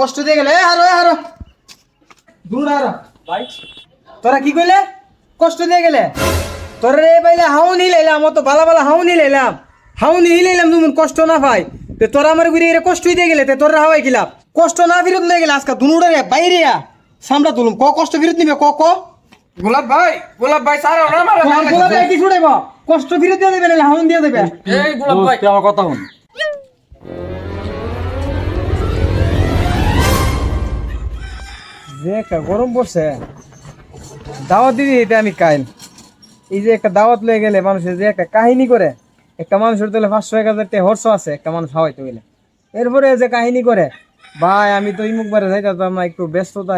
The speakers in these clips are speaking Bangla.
কষ্ট দিয়ে গেলে হারো দূর হারো ভাই তোরা কি কইলে কষ্ট দিয়ে গেলে তোরা রে বাইলে হাউনি লাইলাম অত বালা বালা হাউনি লাইলাম হাউনি লাইলাম তুমি কষ্ট না পাই তে তোরা আমার ঘুরে এর কষ্ট দিয়ে গেলে তে তোরা হাওয়াই গেলাম কষ্ট না বিরত লয়ে গেলে আজকে দুনুড়ে বাইরে সামরা তুলুম কষ্ট বিরত নিবে গোলাপ ভাই স্যার ওরা মারা গোলাপ ভাই কি ছুড়াইব কষ্ট বিরত দিয়ে দেবে না হাউন দিয়ে দেবে এই গোলাপ ভাই আমার কথা শুন। যে একটা গরম পড়ছে দাওয়াত দিবি এটা আমি কাইল এই যে একটা দাওয়াত লয়ে গেলে মানুষের যে একটা কাহিনী করে একটা মানুষের তোলে 500-1000 টাকা হর্ষ আছে একটা মানুষ হাওয়াইতে গেলে এরপরে যে কাহিনী করে ভাই আমি তো ইমুকবারে যাইতাম না একটু ব্যস্ততা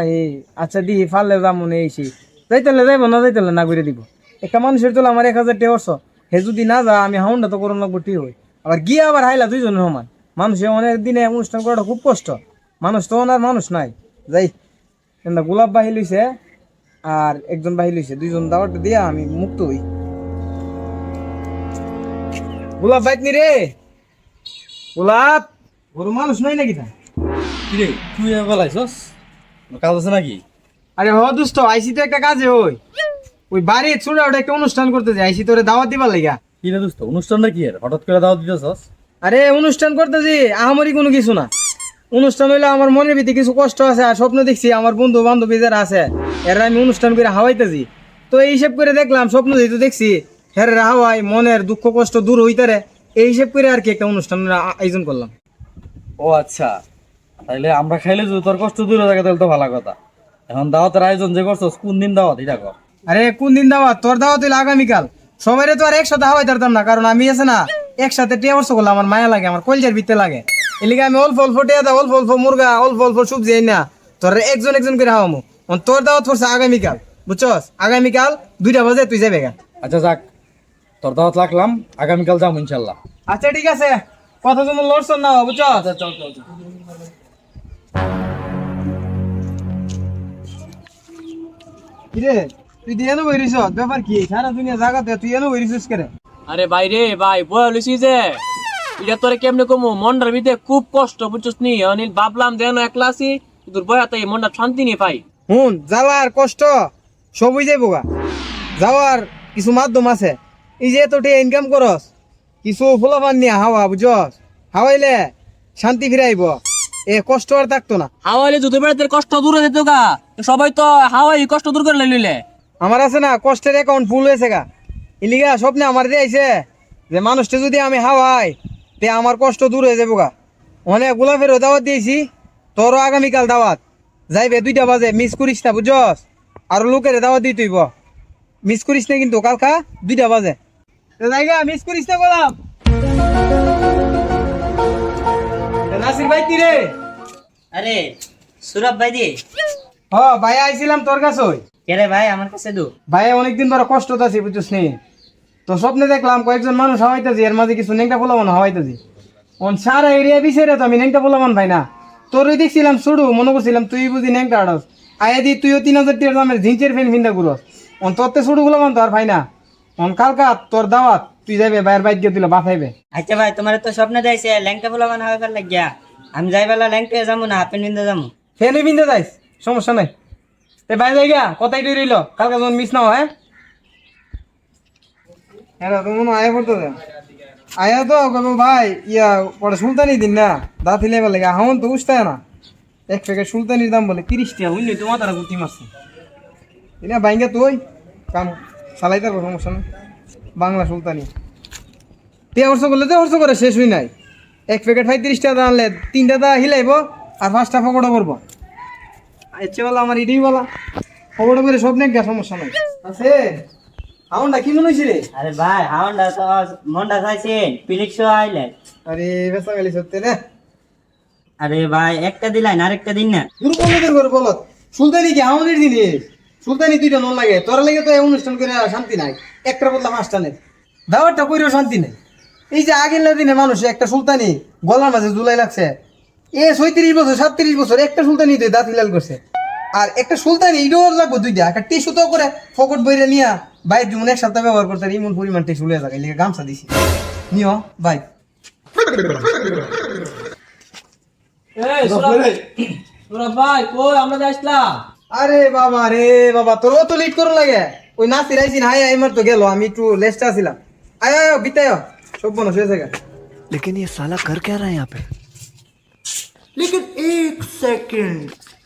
আচ্ছা দি ফাললে যাবো না এইছি যাইতালে যাইবো না যাইতালে না করে দিব একটা মানুষের তোলে আমার 1000 টাকা হর্ষ হে যদি না যা আমি হাউন্ডা তো করুন লাগবো ঠিক হই আবার গিয়ে আবার হাইলা দুইজনের সমান মানুষের অনেক দিনে অনুষ্ঠান করাটা খুব কষ্ট মানুষ তো ওনার মানুষ নাই যাই গোলাপ বাহি লইছে আর একজন বাহি লইছে দুইজন দাওয়াটা দিয়া আমি মুক্ত হই গোলাপ বাইক নি রে গোলাপ গরু মানুষ নাই নাকি তা কি রে তুই বলাইছস কাজ আছে নাকি? আরে হ দুষ্ট আইসি তো একটা কাজে হই ওই বাড়ি ছোড়া ওটা একটা অনুষ্ঠান করতে যাই আইসি তোরে দাওয়াত দিবার লাগা কি রে দোস্ত অনুষ্ঠানটা কি আর হঠাৎ করে দাওয়াত দিতেছস? আরে অনুষ্ঠান করতেছি আহামরি কোনো কিছু না অনুষ্ঠান হইলে আমার মনের ভিতরে কিছু কষ্ট আছে আর স্বপ্ন দেখছি আমার বন্ধু বান্ধবী যারা আছে এরা আমি অনুষ্ঠান করে হাওয়াইতেছি তো এই হিসেব করে দেখলাম স্বপ্ন যেহেতু দেখছি হেরে হাওয়াই মনের দুঃখ কষ্ট দূর হইতারে এই হিসেব করে আর কি একটা অনুষ্ঠানের আয়োজন করলাম ও আচ্ছা, তাইলে আমরা খাইলে যদি তোর কষ্ট দূরে থাকে তাহলে তো ভালো কথা। এখন দাওয়াতের আয়োজন যে করছস কোন দিন দাওয়াত এটা কর। আরে কোন দিন দাওয়াত তোর দাওয়াত হইলে আগামীকাল সবাই তো আর একসাথে হাওয়াই পারতাম না কারণ আমি আছে না একসাথে টিয়া বর্ষ করলাম আমার মায়া লাগে আমার কলজার ভিতরে লাগে এলিগে আমি অল্প অল্প টিয়া দাও অল্প অল্প মুরগা অল্প অল্প সবজি এই না তোর একজন একজন করে হাওয়ামো তোর দাওয়াত পড়ছে আগামীকাল বুঝছস আগামীকাল 2টা বাজে তুই যাবে গা আচ্ছা যাক, তোর দাওয়াত রাখলাম, আগামীকাল যাবো ইনশাল্লাহ। আচ্ছা ঠিক আছে কথা তুমি লড়ছন না বুঝছস আচ্ছা চল চল চল। কিরে তুই দিয়ে নো বইরিস ব্যাপার কি সারা দুনিয়া জায়গাতে তুই এনো বইরিস করে আরে ভাই রে ভাই বয়া লইছি যে এটা তোরে কেমনে কমু মনটার ভিতরে খুব কষ্ট বুঝছস নি অনিল ভাবলাম যেন একলা আছি তোর বয়াতে মনটা শান্তি নি পাই হুন জ্বালার কষ্ট সবই যাইব গা যাওয়ার কিছু মাধ্যম আছে এই যে তোটে ইনকাম করস কিছু ফুলাফান নিয়ে হাওয়া বুঝস হাওয়াইলে শান্তি ফিরাইব এ কষ্ট আর থাকতো না হাওয়াইলে যদি বেড়াতে কষ্ট দূরে যেত গা সবাই তো হাওয়াই কষ্ট দূর করে লইলে আমার আছে না কষ্টের অ্যাকাউন্ট ফুল হয়েছে গা ইলিগা স্বপ্নে আমার দিয়ে আইছে যে মানুষটা যদি আমি হাওয়াই তে আমার কষ্ট দূর হয়ে যাবো গা অনেক গোলাপেরও দাওয়াত দিয়েছি তোরও আগামীকাল দাওয়াত যাইবে 2টা বাজে মিস করিস না বুঝস আর লোকের দাওয়াত দিয়ে তুইব মিস করিস না কিন্তু কালকা 2টা বাজে জায়গা মিস করিস না গোলাপ নাসির ভাই কি রে আরে সুরভ ভাই দি হ ভাই আইছিলাম তোর কাছে কেরে ভাই আমার কাছে দু ভাই অনেকদিন ধরে কষ্ট আছি বুঝছিস নি তো স্বপ্নে দেখলাম কয়েকজন মানুষ হাওয়াইতেছি এর মাঝে কিছু নেংটা পোলামান হাওয়াইতেছি অন সারা এরিয়া বিছেরে তো আমি নেংটা পোলামান ভাই না তোরই দেখছিলাম শুরু মনে করছিলাম তুই বুঝি নেংটা আড়স আয়া দি তুইও 3000 টাকার দামের জিন্সের ফ্যান ফিন্দা করস অন তোরতে শুরু পোলামান তো আর ভাই না অন কালকা তোর দাওয়াত তুই যাবে বাইরের বাইক গিয়ে তুই বাসাইবে আচ্ছা ভাই তোমার তো স্বপ্ন যাইছে ল্যাংটা ফুলা বানা হবে লাগিয়া আমি যাইবেলা ল্যাংটা যাবো না হাফ প্যান্ট যাবো ফ্যানে ফিন্দা যাইস সমস্যা নাই তে ভাই যাই গা কথাই তুই রইল কালকা যখন মিস না হয় হ্যাঁ তুমি আয়া পড়তো আয়া তো কবে ভাই ইয়া পরে সুলতানি দিন না দা ফিলে লাগে হামন তো বুঝতে না এক প্যাকেট সুলতানির দাম বলে 30 টাকা বুঝলি তোমার তারা গুটি মারছে এটা বাইঙ্গা তুই কাম চালাই তার সমস্যা না বাংলা সুলতানি 3 করলে 3 করে শেষ হই নাই এক প্যাকেট 35 টাকা আনলে 3টা দা হিলাইব আর 5টা পকোড়া করবো আচ্ছা বলা আমার ইডি বলা পকোড়া করে সব নেই সমস্যা নাই আছে হাউন্ডা কি মনে হয়েছে রে আরে ভাই হাওন্ডা তো মন্ডা চাইছেন পিলিক্স আইলে আরে বেসা গেলি সত্যি রে আরে ভাই একটা দিলাই না আরেকটা দিন না দুর্বলদের করে বলত সুলতানি কি আমাদের জিনিস সুলতানি 2টা নন লাগে তোর লাগে তো এই অনুষ্ঠান করে শান্তি নাই একটা বদলা 5টা নেই দাওয়ারটা কইরেও শান্তি নাই এই যে আগের দিনে মানুষ একটা সুলতানি গলার মাঝে ঝুলাই লাগছে এ 36 বছর 37 বছর একটা সুলতানি তুই দাঁত হিলাল করছে আর একটা সুলতানি ইডোর লাগবে 2টা একটা টিস্যু তো করে ফকট বইরে নিয়া বাইর যেমন এক সপ্তাহ ব্যবহার করতে ইমন পরিমাণ টিস্যু লয়ে যায় লিখে গামছা দিছি নিও বাই এই সুরভ তোরা ভাই কই আমরা যাইছিলাম? আরে বাবা রে বাবা, তোর অত লেট করো লাগে। ওই নাসির আইসিন হাই আইমার তো গেল, আমি একটু লেস্টে আসিলাম। আয় আয় বিতায় সব বনো শেষ হয়ে গেছে। लेकिन ये साला कर क्या रहा है यहाँ पे?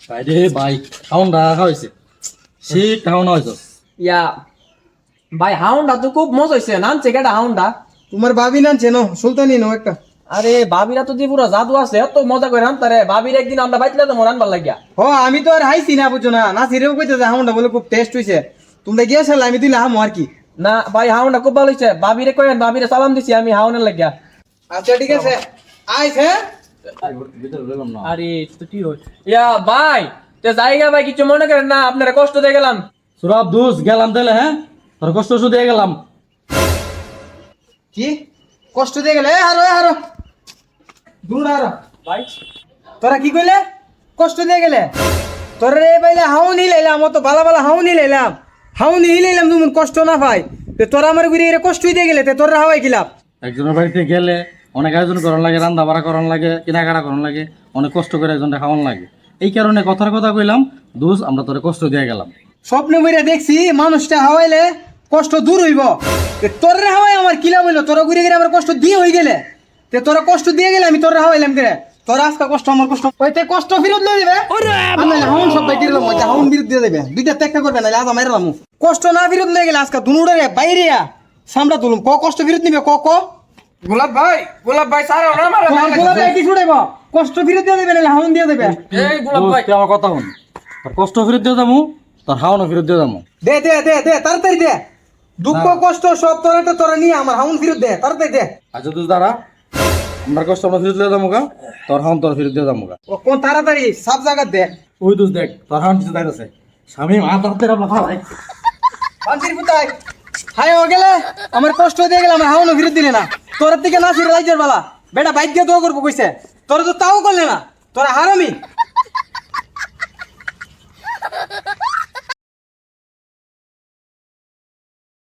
ভাই রে ভাই, খাওনটা খাওয়াইছে, সেই খাওয়ানো হয়েছে। ইয়া ভাই হাউন্ডা তো খুব মজা হইছে, নানছে কেটা হাউন্ডা? তোমার ভাবি নানছে নো, সুলতানি নো একটা। আরে ভাবিরা তো যে পুরো জাদু আছে, এত মজা করে আনতারে। ভাবির একদিন আমরা বাইতলে তো মন আনবার লাগিয়া। হ আমি তো আর হাইছি না, বুঝছো না, নাসিরেও কইতেছে হাউন্ডা বলে খুব টেস্ট হইছে। তোমরা গিয়েছিলে, আমি দিলে হামো আর কি। না ভাই হাউন্ডা খুব ভালো হইছে। ভাবিরে কইেন, ভাবিরে সালাম দিছি আমি হাউনের লাগিয়া। আচ্ছা ঠিক আছে, আইস হ্যাঁ। ভিতরে ঢুকলাম না। আরে তো কি হই ইয়া ভাই, তে জায়গা ভাই কিছু মনে করেন না, আপনারা কষ্ট দিয়ে গেলাম। সুরাব দুস গেলাম তাহলে, হ্যাঁ তোর কষ্ট ওষুধ দিয়ে গেলাম। কি কষ্ট দিয়ে গেলে? হারো হারো দূর হারো। ভাই তোরা কি কইলে? কষ্ট দিয়ে গেলে? তোরা রে বাইলে হাউন হিলাইলাম, অত বালা বালা হাউন হিলাইলাম, হাউন হিলাইলাম, তুমি কষ্ট না পাই। তে তোরা আমার ঘুরে এর কষ্টই দিয়ে গেলে, তে তোরা হাওয়াই গেলাম। একজনের বাড়িতে গেলে অনেক আয়োজন করার লাগে, রান্না বাড়া করার লাগে, কেনাকাটা করার লাগে, অনেক কষ্ট করে একজনটা খাওয়ান লাগে। এই কারণে কথার কথা কইলাম, দোষ আমরা তোরে কষ্ট দিয়ে গেলাম। স্বপ্নে বইরা দেখছি মানুষটা হাওয়াইলে কষ্ট দূর হইব। তে তোরা হাওয়াই আমার কিলা বললো, তোরা ঘুরে গেলে আমার কষ্ট দিয়ে হয়ে গেলে, তে তোরা কষ্ট দিয়ে গেলে আমি তোরা হাওয়াইলাম কে? তোরা আজকে কষ্ট আমার কষ্ট কইতে কষ্ট ফেরত লই দেবে। আমি হাউন সব বাইরে দিলাম, ওইটা হাউন বিরুদ্ধ দিয়ে দেবে, দুইটা ত্যাগটা করবে না, আজ মাইরালাম। কষ্ট না ফেরত লই গেলে আজকে দুনুরে বাইরে সামরা তুলুম। কষ্ট ফেরত নিবে ক গোলাপ ভাই সারা না মারা গোলাপ ভাই কি ছুড়াইব? কষ্ট ফেরত দিয়ে দেবে না হাউন দিয়ে দেবে? এই গোলাপ দোষ, ভাই তুই আমার কথা শুন, তোর কষ্ট ফেরত দিয়ে যাবো, তোর হাওয়ানো ফেরত দিয়ে যাবো। দে দে দে দে তাড়াতাড়ি দে। দুঃখ কষ্ট সব তোরা নিয়ে আমার হাউন ফেরত দে, তাড়াতাড়ি দে। আচ্ছা তুই দাঁড়া, আমার কষ্ট আমরা ফেরত দিয়ে যাবো গা, তোর হাওন তোর ফেরত দিয়ে যাবো গা। ও কোন তাড়াতাড়ি সব জায়গা দে। ওই দোষ দেখ, তোর হাওন কিছু দাঁড়াচ্ছে, স্বামী মা তোর তেরা ভাই। বান্তির পুতাই হাই ও গেলে আমার কষ্ট দিয়ে গেলে আমার হাউন ফেরত দিলে না। তোর থেকে না ফিরে রাইজের বেলা বেটা বাইক দিয়ে দোয়া করবো কইছে, তোরা তো তাও করলে না, তোরা হারামি।